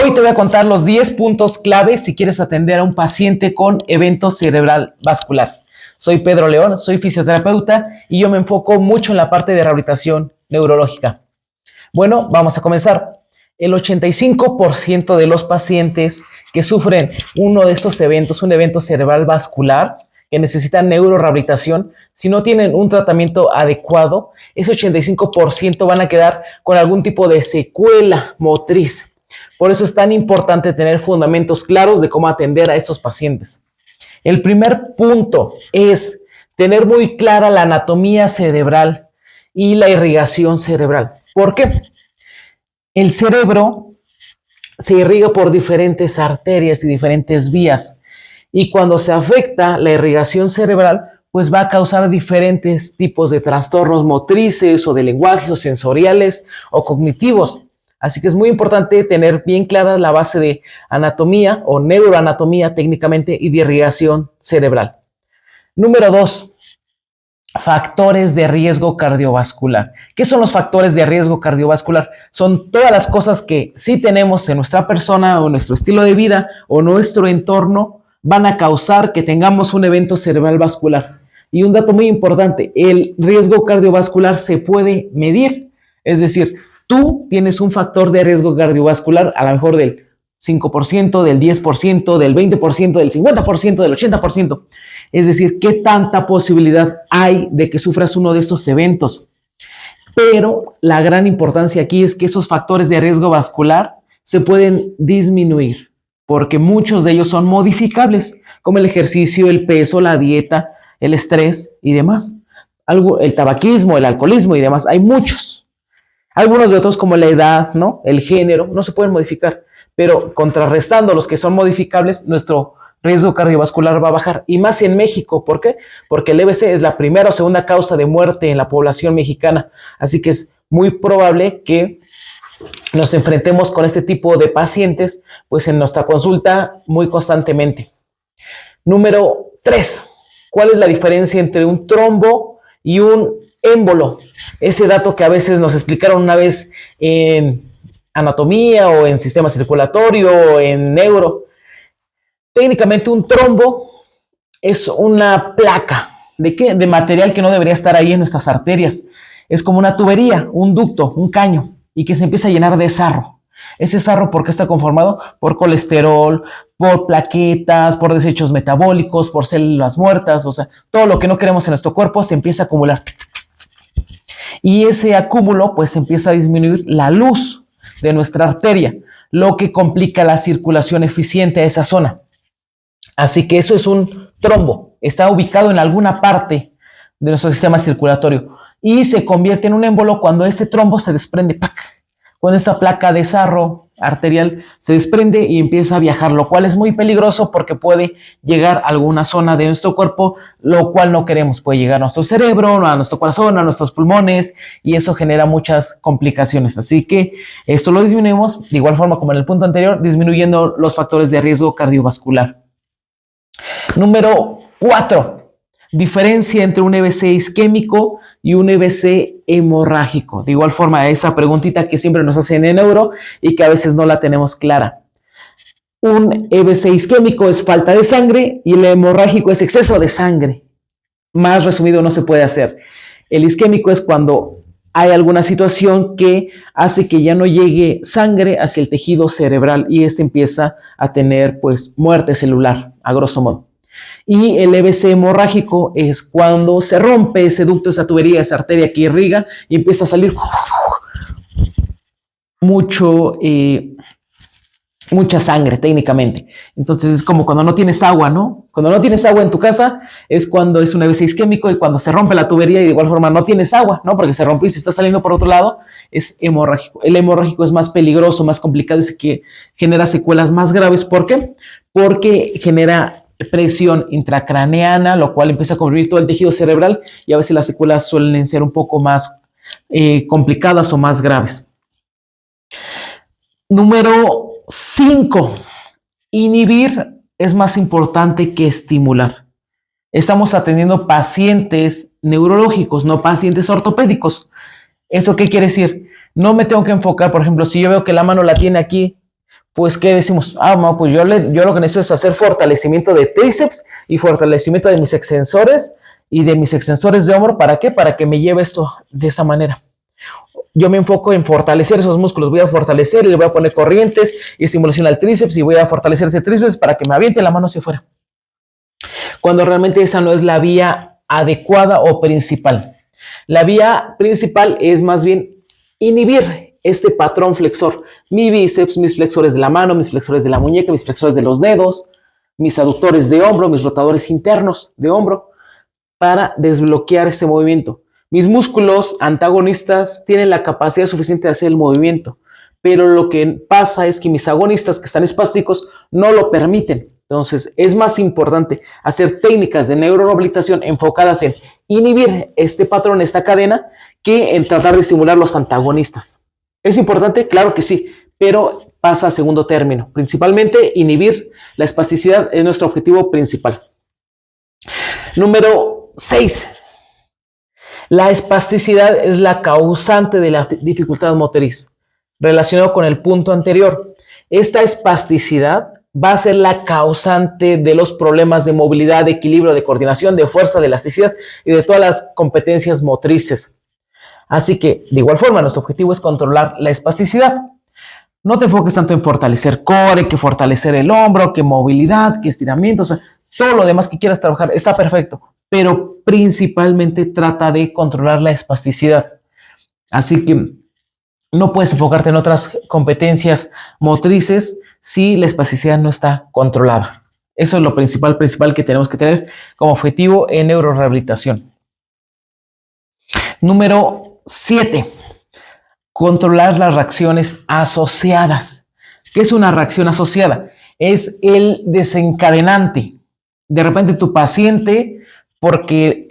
Hoy te voy a contar los 10 puntos claves si quieres atender a un paciente con evento cerebral vascular. Soy Pedro León, soy fisioterapeuta y yo me enfoco mucho en la parte de rehabilitación neurológica. Bueno, vamos a comenzar. El 85% de los pacientes que sufren uno de estos eventos, un evento cerebral vascular, que necesitan neurorehabilitación, si no tienen un tratamiento adecuado, ese 85% van a quedar con algún tipo de secuela motriz. Por eso es tan importante tener fundamentos claros de cómo atender a estos pacientes. El primer punto es tener muy clara la anatomía cerebral y la irrigación cerebral. ¿Por qué? El cerebro se irriga por diferentes arterias y diferentes vías. Y cuando se afecta la irrigación cerebral, pues va a causar diferentes tipos de trastornos motrices o de lenguaje o sensoriales o cognitivos. Así que es muy importante tener bien clara la base de anatomía o neuroanatomía técnicamente y de irrigación cerebral. Número 2, factores de riesgo cardiovascular. ¿Qué son los factores de riesgo cardiovascular? Son todas las cosas que sí tenemos en nuestra persona o nuestro estilo de vida o nuestro entorno van a causar que tengamos un evento cerebral vascular. Y un dato muy importante, el riesgo cardiovascular se puede medir. Es decir, tú tienes un factor de riesgo cardiovascular a lo mejor del 5%, del 10%, del 20%, del 50%, del 80%. Es decir, ¿qué tanta posibilidad hay de que sufras uno de estos eventos? Pero la gran importancia aquí es que esos factores de riesgo vascular se pueden disminuir, porque muchos de ellos son modificables, como el ejercicio, el peso, la dieta, el estrés y demás. El tabaquismo, el alcoholismo y demás. Hay muchos. Algunos de otros, como la edad, ¿no? El género, no se pueden modificar, pero contrarrestando los que son modificables, nuestro riesgo cardiovascular va a bajar. Y más en México. ¿Por qué? Porque el EBC es la primera o segunda causa de muerte en la población mexicana. Así que es muy probable que nos enfrentemos con este tipo de pacientes pues en nuestra consulta muy constantemente. Número 3. ¿Cuál es la diferencia entre un trombo y un émbolo? Ese dato que a veces nos explicaron una vez en anatomía o en sistema circulatorio o en neuro. Técnicamente un trombo es una placa. ¿De qué? De material que no debería estar ahí en nuestras arterias. Es como una tubería, un ducto, un caño, y que se empieza a llenar de sarro. Ese sarro, ¿por qué está conformado? Por colesterol, por plaquetas, por desechos metabólicos, por células muertas, o sea, todo lo que no queremos en nuestro cuerpo se empieza a acumular. Y ese acúmulo pues empieza a disminuir la luz de nuestra arteria, lo que complica la circulación eficiente a esa zona. Así que eso es un trombo, está ubicado en alguna parte de nuestro sistema circulatorio y se convierte en un émbolo cuando ese trombo se desprende, ¡pac!, cuando esa placa de sarro arterial se desprende y empieza a viajar, lo cual es muy peligroso porque puede llegar a alguna zona de nuestro cuerpo, lo cual no queremos. Puede llegar a nuestro cerebro, a nuestro corazón, a nuestros pulmones, y eso genera muchas complicaciones. Así que esto lo disminuimos de igual forma como en el punto anterior, disminuyendo los factores de riesgo cardiovascular. Número 4. Diferencia entre un EBC isquémico y un EBC hemorrágico. De igual forma, esa preguntita que siempre nos hacen en neuro y que a veces no la tenemos clara. Un EBC isquémico es falta de sangre y el hemorrágico es exceso de sangre. Más resumido no se puede hacer. El isquémico es cuando hay alguna situación que hace que ya no llegue sangre hacia el tejido cerebral y este empieza a tener pues muerte celular, a grosso modo. Y el EBC hemorrágico es cuando se rompe ese ducto, esa tubería, esa arteria que irriga y empieza a salir mucha sangre técnicamente. Entonces es como cuando no tienes agua, ¿no? Cuando no tienes agua en tu casa es cuando es un EBC isquémico y cuando se rompe la tubería y de igual forma no tienes agua, ¿no? Porque se rompió y se está saliendo por otro lado, es hemorrágico. El hemorrágico es más peligroso, más complicado y que genera secuelas más graves. ¿Por qué? Porque genera presión intracraneana, lo cual empieza a cubrir todo el tejido cerebral y a veces las secuelas suelen ser un poco más complicadas o más graves. Número 5. Inhibir es más importante que estimular. Estamos atendiendo pacientes neurológicos, no pacientes ortopédicos. ¿Eso qué quiere decir? No me tengo que enfocar, por ejemplo, si yo veo que la mano la tiene aquí, pues, ¿qué decimos? No, pues yo lo que necesito es hacer fortalecimiento de tríceps y fortalecimiento de mis extensores y de mis extensores de hombro. ¿Para qué? Para que me lleve esto de esa manera. Yo me enfoco en fortalecer esos músculos. Voy a fortalecer y le voy a poner corrientes y estimulación al tríceps y voy a fortalecer ese tríceps para que me aviente la mano hacia afuera. Cuando realmente esa no es la vía adecuada o principal. La vía principal es más bien inhibir este patrón flexor. Mi bíceps, mis flexores de la mano, mis flexores de la muñeca, mis flexores de los dedos, mis aductores de hombro, mis rotadores internos de hombro, para desbloquear este movimiento. Mis músculos antagonistas tienen la capacidad suficiente de hacer el movimiento, pero lo que pasa es que mis agonistas, que están espásticos, no lo permiten. Entonces, es más importante hacer técnicas de neurorehabilitación enfocadas en inhibir este patrón, esta cadena, que en tratar de estimular los antagonistas. ¿Es importante? Claro que sí, pero pasa a segundo término. Principalmente, inhibir la espasticidad es nuestro objetivo principal. Número 6. La espasticidad es la causante de la dificultad motriz. Relacionado con el punto anterior, esta espasticidad va a ser la causante de los problemas de movilidad, de equilibrio, de coordinación, de fuerza, de elasticidad y de todas las competencias motrices. Así que, de igual forma, nuestro objetivo es controlar la espasticidad. No te enfoques tanto en fortalecer core, que fortalecer el hombro, que movilidad, que estiramiento, o sea, todo lo demás que quieras trabajar está perfecto, pero principalmente trata de controlar la espasticidad. Así que no puedes enfocarte en otras competencias motrices si la espasticidad no está controlada. Eso es lo principal que tenemos que tener como objetivo en neurorehabilitación. Número 7. Controlar las reacciones asociadas. ¿Qué es una reacción asociada? Es el desencadenante. De repente tu paciente, porque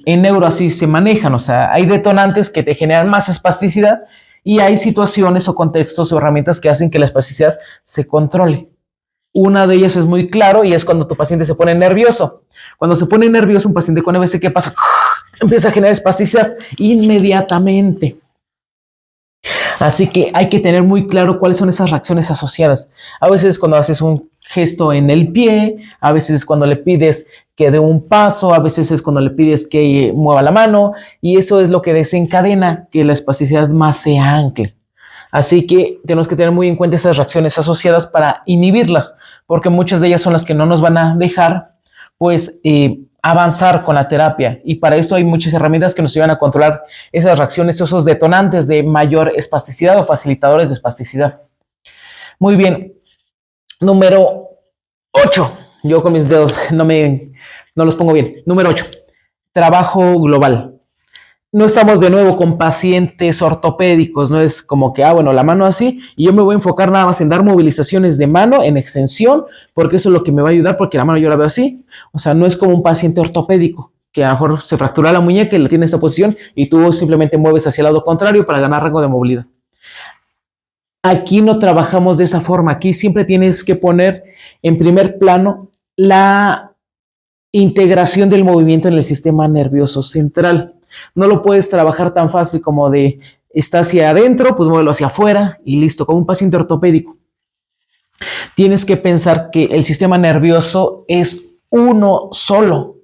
en neuro así se manejan, o sea, hay detonantes que te generan más espasticidad y hay situaciones o contextos o herramientas que hacen que la espasticidad se controle. Una de ellas es muy claro y es cuando tu paciente se pone nervioso. Cuando se pone nervioso un paciente con EBC, ¿qué pasa? Empieza a generar espasticidad inmediatamente. Así que hay que tener muy claro cuáles son esas reacciones asociadas. A veces es cuando haces un gesto en el pie, a veces es cuando le pides que dé un paso, a veces es cuando le pides que mueva la mano y eso es lo que desencadena que la espasticidad más se ancle. Así que tenemos que tener muy en cuenta esas reacciones asociadas para inhibirlas, porque muchas de ellas son las que no nos van a dejar pues avanzar con la terapia y para esto hay muchas herramientas que nos ayudan a controlar esas reacciones, esos detonantes de mayor espasticidad o facilitadores de espasticidad. Muy bien. Número 8. Yo con mis dedos no los pongo bien. Número 8. Trabajo global. No estamos de nuevo con pacientes ortopédicos, no es como que, bueno, la mano así y yo me voy a enfocar nada más en dar movilizaciones de mano en extensión porque eso es lo que me va a ayudar porque la mano yo la veo así. O sea, no es como un paciente ortopédico que a lo mejor se fractura la muñeca y la tiene esta posición y tú simplemente mueves hacia el lado contrario para ganar rango de movilidad. Aquí no trabajamos de esa forma, aquí siempre tienes que poner en primer plano la integración del movimiento en el sistema nervioso central. No lo puedes trabajar tan fácil como de está hacia adentro, pues muévelo hacia afuera y listo, como un paciente ortopédico. Tienes que pensar que el sistema nervioso es uno solo,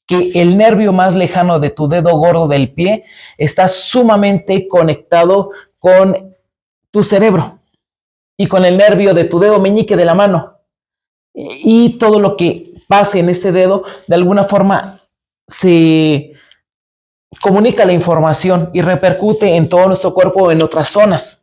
que el nervio más lejano de tu dedo gordo del pie está sumamente conectado con tu cerebro y con el nervio de tu dedo meñique de la mano. Y todo lo que pase en este dedo, de alguna forma se comunica la información y repercute en todo nuestro cuerpo o en otras zonas.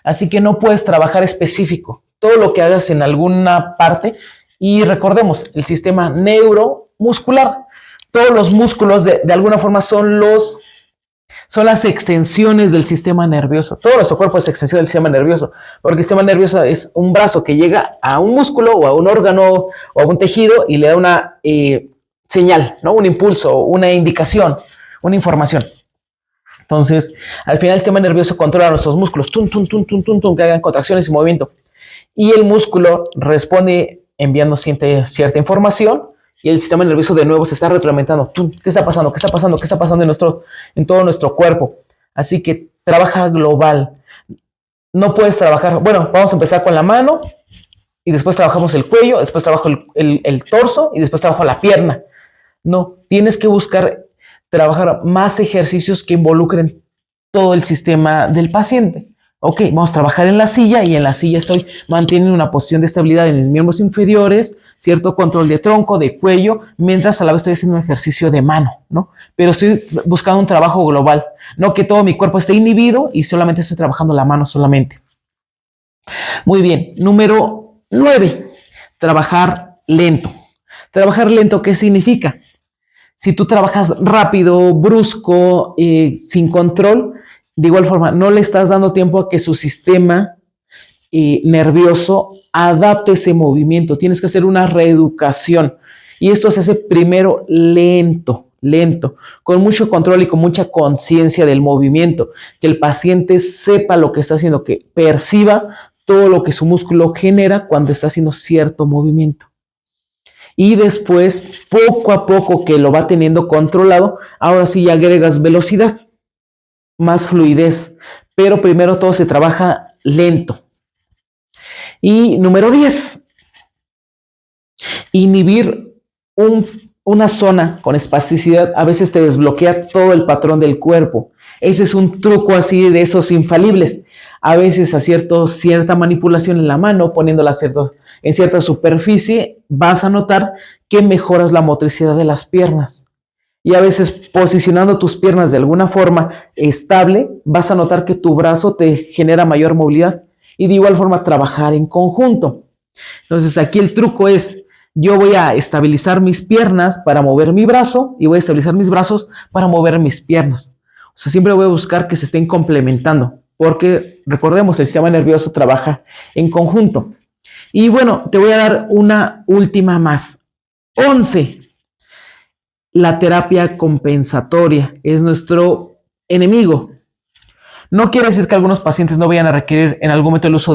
Así que no puedes trabajar específico. Todo lo que hagas en alguna parte, y recordemos, el sistema neuromuscular, todos los músculos de alguna forma son las extensiones del sistema nervioso. Todo nuestro cuerpo es extensión del sistema nervioso, porque el sistema nervioso es un brazo que llega a un músculo o a un órgano o a un tejido y le da una señal, ¿no? Un impulso, una indicación, una información. Entonces, al final el sistema nervioso controla nuestros músculos, que hagan contracciones y movimiento. Y el músculo responde enviando cierta información y el sistema nervioso de nuevo se está retroalimentando. ¿Qué está pasando? ¿Qué está pasando? ¿Qué está pasando en todo nuestro cuerpo? Así que trabaja global. No puedes trabajar, bueno, vamos a empezar con la mano y después trabajamos el cuello, después trabajo el torso y después trabajo la pierna. No, tienes que buscar trabajar más ejercicios que involucren todo el sistema del paciente. Ok, vamos a trabajar en la silla y en la silla estoy manteniendo una posición de estabilidad en los miembros inferiores, cierto control de tronco, de cuello, mientras a la vez estoy haciendo un ejercicio de mano, ¿no? Pero estoy buscando un trabajo global, no que todo mi cuerpo esté inhibido y solamente estoy trabajando la mano solamente. Muy bien, número 9, trabajar lento. Trabajar lento, ¿qué significa? Si tú trabajas rápido, brusco, sin control, de igual forma, no le estás dando tiempo a que su sistema nervioso adapte ese movimiento. Tienes que hacer una reeducación. Y esto se hace primero lento, con mucho control y con mucha conciencia del movimiento. Que el paciente sepa lo que está haciendo, que perciba todo lo que su músculo genera cuando está haciendo cierto movimiento. Y después, poco a poco que lo va teniendo controlado, ahora sí agregas velocidad, más fluidez, pero primero todo se trabaja lento. Y número 10, inhibir una zona con espasticidad a veces te desbloquea todo el patrón del cuerpo. Ese es un truco así de esos infalibles. A veces a cierta manipulación en la mano, poniéndola en cierta superficie, vas a notar que mejoras la motricidad de las piernas. Y a veces posicionando tus piernas de alguna forma estable, vas a notar que tu brazo te genera mayor movilidad. Y de igual forma trabajar en conjunto. Entonces aquí el truco es, yo voy a estabilizar mis piernas para mover mi brazo y voy a estabilizar mis brazos para mover mis piernas. O sea, siempre voy a buscar que se estén complementando, porque recordemos, el sistema nervioso trabaja en conjunto. Y bueno, te voy a dar una última más. 11. La terapia compensatoria es nuestro enemigo. No quiere decir que algunos pacientes no vayan a requerir en algún momento el uso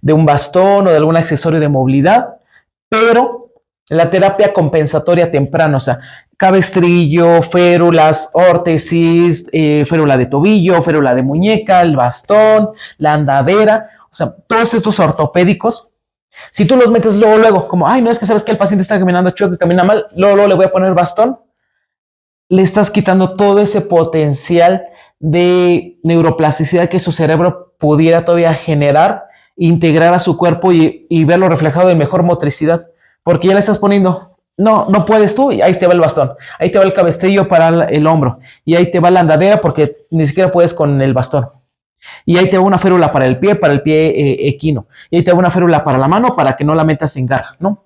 de un bastón o de algún accesorio de movilidad, pero la terapia compensatoria temprana, o sea, cabestrillo, férulas, órtesis, férula de tobillo, férula de muñeca, el bastón, la andadera, o sea, todos estos ortopédicos, si tú los metes luego, como, ay, no, es que sabes que el paciente está caminando chueco y camina mal, luego le voy a poner bastón, le estás quitando todo ese potencial de neuroplasticidad que su cerebro pudiera todavía generar, integrar a su cuerpo y verlo reflejado en mejor motricidad, porque ya le estás poniendo, no puedes tú, y ahí te va el bastón, ahí te va el cabestrillo para el hombro, y ahí te va la andadera porque ni siquiera puedes con el bastón, y ahí te va una férula para el pie equino, y ahí te va una férula para la mano para que no la metas en garra, ¿no?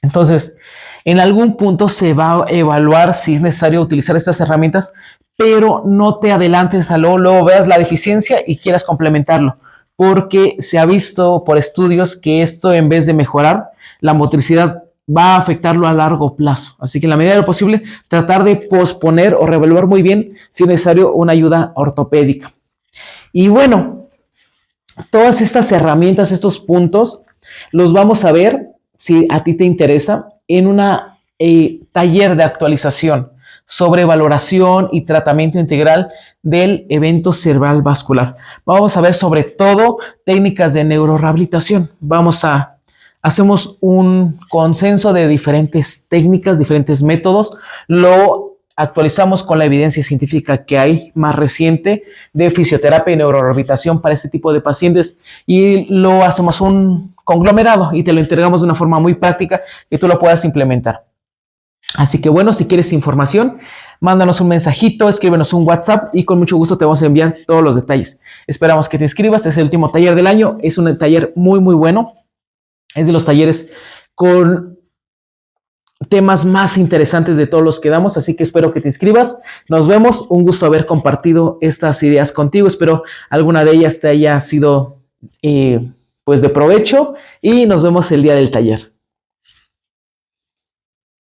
Entonces, en algún punto se va a evaluar si es necesario utilizar estas herramientas, pero no te adelantes a luego veas la deficiencia y quieras complementarlo, porque se ha visto por estudios que esto, en vez de mejorar la motricidad, va a afectarlo a largo plazo. Así que en la medida de lo posible, tratar de posponer o reevaluar muy bien si es necesario una ayuda ortopédica. Y bueno, todas estas herramientas, estos puntos, los vamos a ver, si a ti te interesa, en una taller de actualización sobre valoración y tratamiento integral del evento cerebral vascular. Vamos a ver sobre todo técnicas de neurorehabilitación. Hacemos un consenso de diferentes técnicas, diferentes métodos. Lo actualizamos con la evidencia científica que hay más reciente de fisioterapia y neurorehabilitación para este tipo de pacientes y lo hacemos un conglomerado y te lo entregamos de una forma muy práctica que tú lo puedas implementar. Así que bueno, si quieres información, mándanos un mensajito, escríbenos un WhatsApp y con mucho gusto te vamos a enviar todos los detalles. Esperamos que te inscribas, es el último taller del año, es un taller muy bueno, es de los talleres con temas más interesantes de todos los que damos, así que espero que te inscribas. Nos vemos, un gusto haber compartido estas ideas contigo, espero alguna de ellas te haya sido pues de provecho y nos vemos el día del taller.